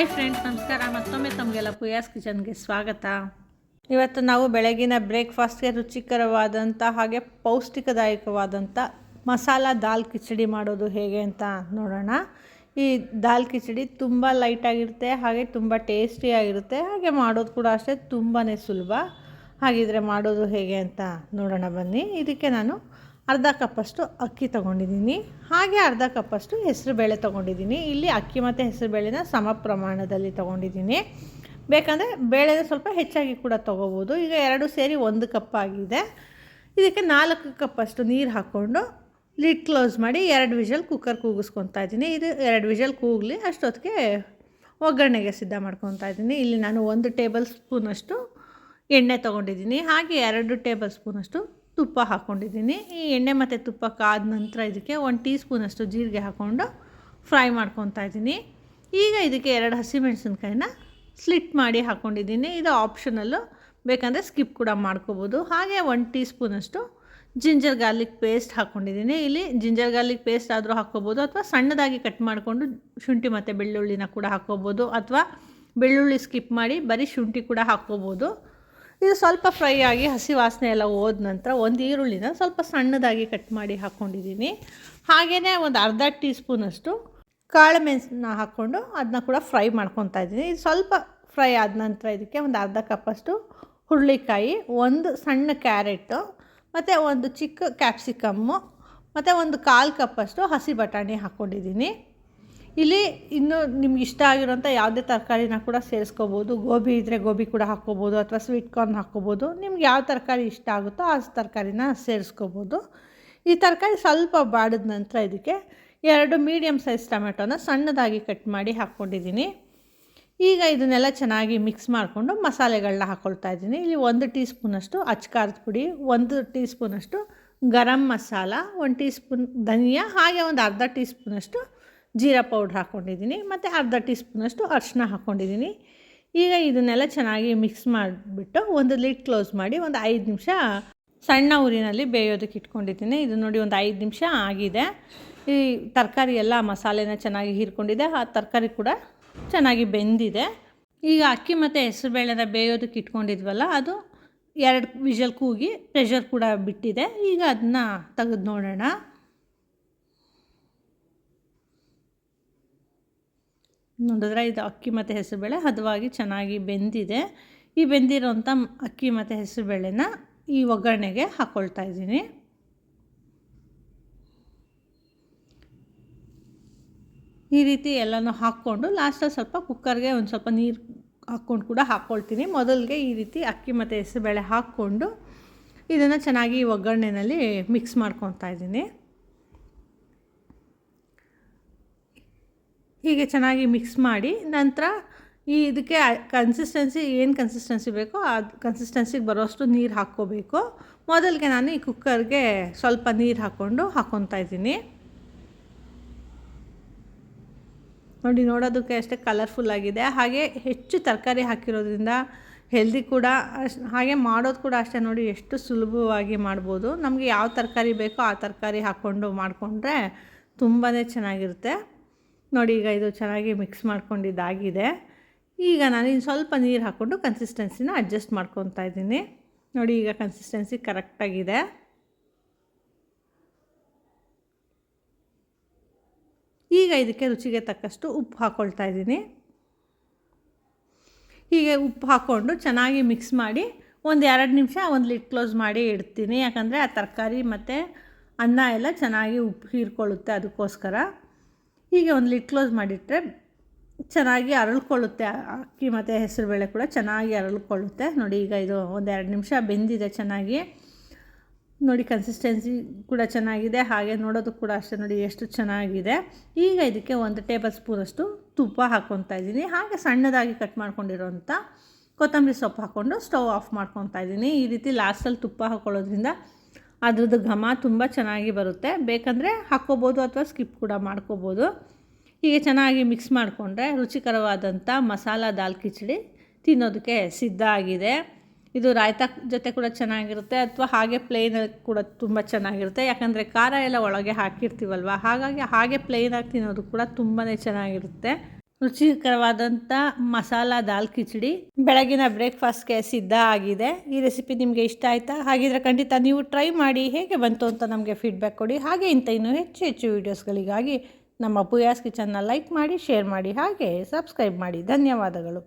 Hi friends, ನಮಸ್ಕಾರ. ಮತ್ತೊಮ್ಮೆ ತಮಗೆಲ್ಲ ಪುಯಾಸ್ ಕಿಚನ್ಗೆ ಸ್ವಾಗತ. ಇವತ್ತು ನಾವು ಬೆಳಗಿನ ಬ್ರೇಕ್ಫಾಸ್ಟ್ಗೆ ರುಚಿಕರವಾದಂಥ ಹಾಗೆ ಪೌಷ್ಟಿಕದಾಯಕವಾದಂಥ ಮಸಾಲ ದಾಲ್ ಕಿಚಡಿ ಮಾಡೋದು ಹೇಗೆ ಅಂತ ನೋಡೋಣ. ಈ ದಾಲ್ ಕಿಚಡಿ ತುಂಬ ಲೈಟಾಗಿರುತ್ತೆ, ಹಾಗೆ ತುಂಬ ಟೇಸ್ಟಿಯಾಗಿರುತ್ತೆ, ಹಾಗೆ ಮಾಡೋದು ಕೂಡ ಅಷ್ಟೇ ತುಂಬಾ ಸುಲಭ. ಹಾಗಿದ್ರೆ ಮಾಡೋದು ಹೇಗೆ ಅಂತ ನೋಡೋಣ ಬನ್ನಿ. ಇದಕ್ಕೆ ನಾನು ಅರ್ಧ ಕಪ್ಪಷ್ಟು ಅಕ್ಕಿ ತೊಗೊಂಡಿದ್ದೀನಿ, ಹಾಗೆ ಅರ್ಧ ಕಪ್ಪಷ್ಟು ಹೆಸರುಬೇಳೆ ತೊಗೊಂಡಿದ್ದೀನಿ. ಇಲ್ಲಿ ಅಕ್ಕಿ ಮತ್ತು ಹೆಸರುಬೇಳೆನ ಸಮ ಪ್ರಮಾಣದಲ್ಲಿ ತೊಗೊಂಡಿದ್ದೀನಿ. ಬೇಕಂದರೆ ಬೇಳೆನ ಸ್ವಲ್ಪ ಹೆಚ್ಚಾಗಿ ಕೂಡ ತೊಗೋಬೋದು. ಈಗ ಎರಡು ಸೇರಿ 1 ಕಪ್ ಆಗಿದೆ. ಇದಕ್ಕೆ 4 ಕಪ್ಪಷ್ಟು ನೀರು ಹಾಕ್ಕೊಂಡು ಲಿಡ್ ಕ್ಲೋಸ್ ಮಾಡಿ 2 ವಿಷಲ್ ಕುಕ್ಕರ್ ಕೂಗಿಸ್ಕೊತಾ ಇದ್ದೀನಿ. ಇದು 2 ವಿಷಲ್ ಕೂಗಲಿ, ಅಷ್ಟೊತ್ತಿಗೆ ಒಗ್ಗರಣೆಗೆ ಸಿದ್ಧ ಮಾಡ್ಕೊತಾ ಇದ್ದೀನಿ. ಇಲ್ಲಿ ನಾನು 1 ಟೇಬಲ್ ಸ್ಪೂನಷ್ಟು ಎಣ್ಣೆ ತೊಗೊಂಡಿದ್ದೀನಿ, ಹಾಗೆ 2 ಟೇಬಲ್ ಸ್ಪೂನಷ್ಟು ತುಪ್ಪ ಹಾಕ್ಕೊಂಡಿದ್ದೀನಿ. ಈ ಎಣ್ಣೆ ಮತ್ತು ತುಪ್ಪ ಕಾದ ನಂತರ ಇದಕ್ಕೆ 1 ಟೀ ಸ್ಪೂನಷ್ಟು ಜೀರಿಗೆ ಹಾಕ್ಕೊಂಡು ಫ್ರೈ ಮಾಡ್ಕೊತಾ ಇದ್ದೀನಿ. ಈಗ ಇದಕ್ಕೆ 2 ಹಸಿಮೆಣಸಿನ್ಕಾಯಿನ ಸ್ಲಿಟ್ ಮಾಡಿ ಹಾಕ್ಕೊಂಡಿದ್ದೀನಿ. ಇದು ಆಪ್ಷನಲ್ಲು, ಬೇಕಂದರೆ ಸ್ಕಿಪ್ ಕೂಡ ಮಾಡ್ಕೋಬೋದು. ಹಾಗೆ 1 ಟೀ ಸ್ಪೂನಷ್ಟು ಜಿಂಜರ್ ಗಾರ್ಲಿಕ್ ಪೇಸ್ಟ್ ಹಾಕ್ಕೊಂಡಿದ್ದೀನಿ. ಇಲ್ಲಿ ಜಿಂಜರ್ ಗಾರ್ಲಿಕ್ ಪೇಸ್ಟ್ ಆದರೂ ಹಾಕ್ಕೋಬೋದು, ಅಥವಾ ಸಣ್ಣದಾಗಿ ಕಟ್ ಮಾಡಿಕೊಂಡು ಶುಂಠಿ ಮತ್ತು ಬೆಳ್ಳುಳ್ಳಿನ ಕೂಡ ಹಾಕ್ಕೋಬೋದು, ಅಥವಾ ಬೆಳ್ಳುಳ್ಳಿ ಸ್ಕಿಪ್ ಮಾಡಿ ಬರೀ ಶುಂಠಿ ಕೂಡ ಹಾಕ್ಕೋಬೋದು. ಇದು ಸ್ವಲ್ಪ ಫ್ರೈ ಆಗಿ ಹಸಿ ವಾಸನೆ ಎಲ್ಲ ಹೋದ ನಂತರ 1 ಈರುಳ್ಳಿನ ಸ್ವಲ್ಪ ಸಣ್ಣದಾಗಿ ಕಟ್ ಮಾಡಿ ಹಾಕ್ಕೊಂಡಿದ್ದೀನಿ. ಹಾಗೆಯೇ ಒಂದು ಅರ್ಧ ಟೀ ಸ್ಪೂನಷ್ಟು ಕಾಳು ಮೆಣಸನ್ನ ಹಾಕ್ಕೊಂಡು ಅದನ್ನ ಕೂಡ ಫ್ರೈ ಮಾಡ್ಕೊತಾ ಇದ್ದೀನಿ. ಇದು ಸ್ವಲ್ಪ ಫ್ರೈ ಆದ ನಂತರ ಇದಕ್ಕೆ ಒಂದು ಅರ್ಧ ಕಪ್ಪಷ್ಟು ಹುರುಳಿಕಾಯಿ, 1 ಸಣ್ಣ ಕ್ಯಾರೆಟು, ಮತ್ತು 1 ಚಿಕ್ಕ ಕ್ಯಾಪ್ಸಿಕಮ್ಮು, ಮತ್ತು 1/4 ಕಪ್ಪಷ್ಟು ಹಸಿ ಬಟಾಣಿ ಹಾಕ್ಕೊಂಡಿದ್ದೀನಿ. ಇಲ್ಲಿ ಇನ್ನು ನಿಮ್ಗೆ ಇಷ್ಟ ಆಗಿರೋಂಥ ಯಾವುದೇ ತರಕಾರಿನ ಕೂಡ ಸೇರಿಸ್ಕೋಬೋದು. ಗೋಬಿ ಇದ್ದರೆ ಗೋಬಿ ಕೂಡ ಹಾಕ್ಕೋಬೋದು, ಅಥವಾ ಸ್ವೀಟ್ ಕಾರ್ನ್ ಹಾಕ್ಕೋಬೋದು. ನಿಮ್ಗೆ ಯಾವ ತರಕಾರಿ ಇಷ್ಟ ಆಗುತ್ತೋ ಆ ತರಕಾರಿನ ಸೇರಿಸ್ಕೋಬೋದು. ಈ ತರಕಾರಿ ಸ್ವಲ್ಪ ಬಾಡಿದ ನಂತರ ಇದಕ್ಕೆ 2 ಮೀಡಿಯಮ್ ಸೈಜ್ ಟೊಮೆಟೊನ ಸಣ್ಣದಾಗಿ ಕಟ್ ಮಾಡಿ ಹಾಕ್ಕೊಂಡಿದ್ದೀನಿ. ಈಗ ಇದನ್ನೆಲ್ಲ ಚೆನ್ನಾಗಿ ಮಿಕ್ಸ್ ಮಾಡಿಕೊಂಡು ಮಸಾಲೆಗಳನ್ನ ಹಾಕ್ಕೊಳ್ತಾ ಇದ್ದೀನಿ. ಇಲ್ಲಿ 1 ಟೀ ಸ್ಪೂನಷ್ಟು ಅಚ್ಕಾರದ ಪುಡಿ, 1 ಟೀ ಸ್ಪೂನಷ್ಟು ಗರಂ ಮಸಾಲ, 1 ಟೀ ಸ್ಪೂನ್ ಧನಿಯಾ, ಹಾಗೆ ಒಂದು ಅರ್ಧ ಟೀ ಸ್ಪೂನಷ್ಟು ಜೀರಾ ಪೌಡ್ರ್ ಹಾಕ್ಕೊಂಡಿದ್ದೀನಿ, ಮತ್ತು ಅರ್ಧ ಟೀ ಸ್ಪೂನಷ್ಟು ಅರಿಶಿನ ಹಾಕ್ಕೊಂಡಿದ್ದೀನಿ. ಈಗ ಇದನ್ನೆಲ್ಲ ಚೆನ್ನಾಗಿ ಮಿಕ್ಸ್ ಮಾಡಿಬಿಟ್ಟು ಒಂದು ಲಿಡ್ ಕ್ಲೋಸ್ ಮಾಡಿ ಒಂದು 5 ನಿಮಿಷ ಸಣ್ಣ ಊರಿನಲ್ಲಿ ಬೇಯೋದಕ್ಕೆ ಇಟ್ಕೊಂಡಿದ್ದೀನಿ. ಇದು ನೋಡಿ, ಒಂದು 5 ನಿಮಿಷ ಆಗಿದೆ. ಈ ತರಕಾರಿ ಎಲ್ಲ ಮಸಾಲೆನ ಚೆನ್ನಾಗಿ ಹೀರ್ಕೊಂಡಿದೆ, ಆ ತರಕಾರಿ ಕೂಡ ಚೆನ್ನಾಗಿ ಬೆಂದಿದೆ. ಈಗ ಅಕ್ಕಿ ಮತ್ತು ಹೆಸರುಬೇಳೆನ ಬೇಯೋದಕ್ಕೆ ಇಟ್ಕೊಂಡಿದ್ವಲ್ಲ, ಅದು 2 ವಿಷಲ್ ಕೂಗಿ ಪ್ರೆಷರ್ ಕೂಡ ಬಿಟ್ಟಿದೆ. ಈಗ ಅದನ್ನ ತೆಗೆದು ನೋಡೋಣ. ನೋಡಿದ್ರೆ ಇದು ಅಕ್ಕಿ ಮತ್ತು ಹೆಸರುಬೇಳೆ ಹದವಾಗಿ ಚೆನ್ನಾಗಿ ಬೆಂದಿದೆ. ಈ ಬೆಂದಿರೋಂಥ ಅಕ್ಕಿ ಮತ್ತು ಹೆಸರುಬೇಳೆನ ಈ ಒಗ್ಗರಣೆಗೆ ಹಾಕ್ಕೊಳ್ತಾ ಇದ್ದೀನಿ. ಈ ರೀತಿ ಎಲ್ಲನೂ ಹಾಕ್ಕೊಂಡು ಲಾಸ್ಟಲ್ಲಿ ಸ್ವಲ್ಪ ಕುಕ್ಕರ್ಗೆ ಒಂದು ಸ್ವಲ್ಪ ನೀರು ಹಾಕ್ಕೊಂಡು ಕೂಡ ಹಾಕ್ಕೊಳ್ತೀನಿ. ಮೊದಲಿಗೆ ಈ ರೀತಿ ಅಕ್ಕಿ ಮತ್ತು ಹೆಸರುಬೇಳೆ ಹಾಕ್ಕೊಂಡು ಇದನ್ನು ಚೆನ್ನಾಗಿ ಒಗ್ಗರಣೆಯಲ್ಲಿ ಮಿಕ್ಸ್ ಮಾಡ್ಕೊತಾ ಇದ್ದೀನಿ. ಹೀಗೆ ಚೆನ್ನಾಗಿ ಮಿಕ್ಸ್ ಮಾಡಿ ನಂತರ ಇದಕ್ಕೆ ಏನು ಕನ್ಸಿಸ್ಟೆನ್ಸಿ ಬೇಕೋ ಆ ಕನ್ಸಿಸ್ಟೆನ್ಸಿಗೆ ಬರೋಷ್ಟು ನೀರು ಹಾಕ್ಕೋಬೇಕು. ಮೊದಲಿಗೆ ನಾನು ಈ ಕುಕ್ಕರ್ಗೆ ಸ್ವಲ್ಪ ನೀರು ಹಾಕ್ಕೊತಾ ಇದ್ದೀನಿ. ನೋಡಿ, ನೋಡೋದಕ್ಕೆ ಅಷ್ಟೇ ಕಲರ್ಫುಲ್ಲಾಗಿದೆ. ಹಾಗೆ ಹೆಚ್ಚು ತರಕಾರಿ ಹಾಕಿರೋದ್ರಿಂದ ಹೆಲ್ದಿ ಕೂಡ, ಹಾಗೆ ಮಾಡೋದು ಕೂಡ ಅಷ್ಟೇ. ನೋಡಿ ಎಷ್ಟು ಸುಲಭವಾಗಿ ಮಾಡ್ಬೋದು. ನಮಗೆ ಯಾವ ತರಕಾರಿ ಬೇಕೋ ಆ ತರಕಾರಿ ಹಾಕ್ಕೊಂಡು ಮಾಡಿಕೊಂಡ್ರೆ ತುಂಬಾ ಚೆನ್ನಾಗಿರುತ್ತೆ. ನೋಡಿ, ಈಗ ಇದು ಚೆನ್ನಾಗಿ ಮಿಕ್ಸ್ ಮಾಡ್ಕೊಂಡಿದ್ದಾಗಿದೆ. ಈಗ ನಾನು ಇನ್ನು ಸ್ವಲ್ಪ ನೀರು ಹಾಕ್ಕೊಂಡು ಕನ್ಸಿಸ್ಟೆನ್ಸಿನ ಅಡ್ಜಸ್ಟ್ ಮಾಡ್ಕೊತಾ ಇದ್ದೀನಿ. ನೋಡಿ, ಈಗ ಕನ್ಸಿಸ್ಟೆನ್ಸಿ ಕರೆಕ್ಟಾಗಿದೆ. ಈಗ ಇದಕ್ಕೆ ರುಚಿಗೆ ತಕ್ಕಷ್ಟು ಉಪ್ಪು ಹಾಕ್ಕೊಳ್ತಾ ಇದ್ದೀನಿ. ಹೀಗೆ ಉಪ್ಪು ಹಾಕ್ಕೊಂಡು ಚೆನ್ನಾಗಿ ಮಿಕ್ಸ್ ಮಾಡಿ ಒಂದು 2 ನಿಮಿಷ ಒಂದು ಲಿಡ್ ಕ್ಲೋಸ್ ಮಾಡಿ ಇಡ್ತೀನಿ. ಯಾಕಂದರೆ ಆ ತರಕಾರಿ ಮತ್ತು ಅನ್ನ ಎಲ್ಲ ಚೆನ್ನಾಗಿ ಉಪ್ಪು ಹೀರ್ಕೊಳ್ಳುತ್ತೆ, ಅದಕ್ಕೋಸ್ಕರ. ಹೀಗೆ ಒಂದು ಲಿಡ್ ಕ್ಲೋಸ್ ಮಾಡಿಟ್ರೆ ಚೆನ್ನಾಗಿ ಅರಳ್ಕೊಳ್ಳುತ್ತೆ. ಅಕ್ಕಿ ಮತ್ತು ಹೆಸರುಬೇಳೆ ಕೂಡ ಚೆನ್ನಾಗಿ ಅರಳ್ಕೊಳ್ಳುತ್ತೆ. ನೋಡಿ, ಈಗ ಇದು ಒಂದು 2 ನಿಮಿಷ ಬೆಂದಿದೆ ಚೆನ್ನಾಗಿ. ನೋಡಿ, ಕನ್ಸಿಸ್ಟೆನ್ಸಿ ಕೂಡ ಚೆನ್ನಾಗಿದೆ, ಹಾಗೆ ನೋಡೋದಕ್ಕೆ ಕೂಡ ಅಷ್ಟೇ. ನೋಡಿ ಎಷ್ಟು ಚೆನ್ನಾಗಿದೆ. ಈಗ ಇದಕ್ಕೆ 1 ಟೇಬಲ್ ಸ್ಪೂನಷ್ಟು ತುಪ್ಪ ಹಾಕ್ಕೊತಾ ಇದ್ದೀನಿ. ಹಾಗೆ ಸಣ್ಣದಾಗಿ ಕಟ್ ಮಾಡ್ಕೊಂಡಿರೋಂಥ ಕೊತ್ತಂಬರಿ ಸೊಪ್ಪು ಹಾಕ್ಕೊಂಡು ಸ್ಟವ್ ಆಫ್ ಮಾಡ್ಕೊತಾ ಇದ್ದೀನಿ. ಈ ರೀತಿ ಲಾಸ್ಟಲ್ಲಿ ತುಪ್ಪ ಹಾಕ್ಕೊಳ್ಳೋದ್ರಿಂದ ಅದ್ರದ್ದು ಘಮ ತುಂಬ ಚೆನ್ನಾಗಿ ಬರುತ್ತೆ. ಬೇಕಂದರೆ ಹಾಕ್ಕೋಬೋದು, ಅಥವಾ ಸ್ಕಿಪ್ ಕೂಡ ಮಾಡ್ಕೋಬೋದು. ಹೀಗೆ ಚೆನ್ನಾಗಿ ಮಿಕ್ಸ್ ಮಾಡಿಕೊಂಡ್ರೆ ರುಚಿಕರವಾದಂಥ ಮಸಾಲ ದಾಲ್ ಕಿಚಡಿ ತಿನ್ನೋದಕ್ಕೆ ಸಿದ್ಧ ಆಗಿದೆ. ಇದು ರಾಯ್ತ ಜೊತೆ ಕೂಡ ಚೆನ್ನಾಗಿರುತ್ತೆ, ಅಥವಾ ಹಾಗೆ ಪ್ಲೇನಲ್ಲಿ ಕೂಡ ತುಂಬ ಚೆನ್ನಾಗಿರುತ್ತೆ. ಯಾಕಂದರೆ ಖಾರ ಎಲ್ಲ ಒಳಗೆ ಹಾಕಿರ್ತೀವಲ್ವ, ಹಾಗಾಗಿ ಹಾಗೆ ಪ್ಲೇನಾಗಿ ತಿನ್ನೋದು ಕೂಡ ತುಂಬಾ ಚೆನ್ನಾಗಿರುತ್ತೆ. ರುಚಿಕರವಾದಂಥ ಮಸಾಲ ದಾಲ್ ಕಿಚಡಿ ಬೆಳಗಿನ ಬ್ರೇಕ್ಫಾಸ್ಟ್ಗೆ ಸಿದ್ಧ ಆಗಿದೆ. ಈ ರೆಸಿಪಿ ನಿಮಗೆ ಇಷ್ಟ ಆಯಿತಾ? ಹಾಗಿದ್ರೆ ಖಂಡಿತ ನೀವು ಟ್ರೈ ಮಾಡಿ ಹೇಗೆ ಬಂತು ಅಂತ ನಮಗೆ ಫೀಡ್ಬ್ಯಾಕ್ ಕೊಡಿ. ಹಾಗೆ ಇನ್ನೂ ಹೆಚ್ಚು ಹೆಚ್ಚು ವೀಡಿಯೋಸ್ಗಳಿಗಾಗಿ ನಮ್ಮ ಪೂಯಾಸ್ ಕಿಚನ್ನ ಲೈಕ್ ಮಾಡಿ, ಶೇರ್ ಮಾಡಿ, ಹಾಗೆ ಸಬ್ಸ್ಕ್ರೈಬ್ ಮಾಡಿ. ಧನ್ಯವಾದಗಳು.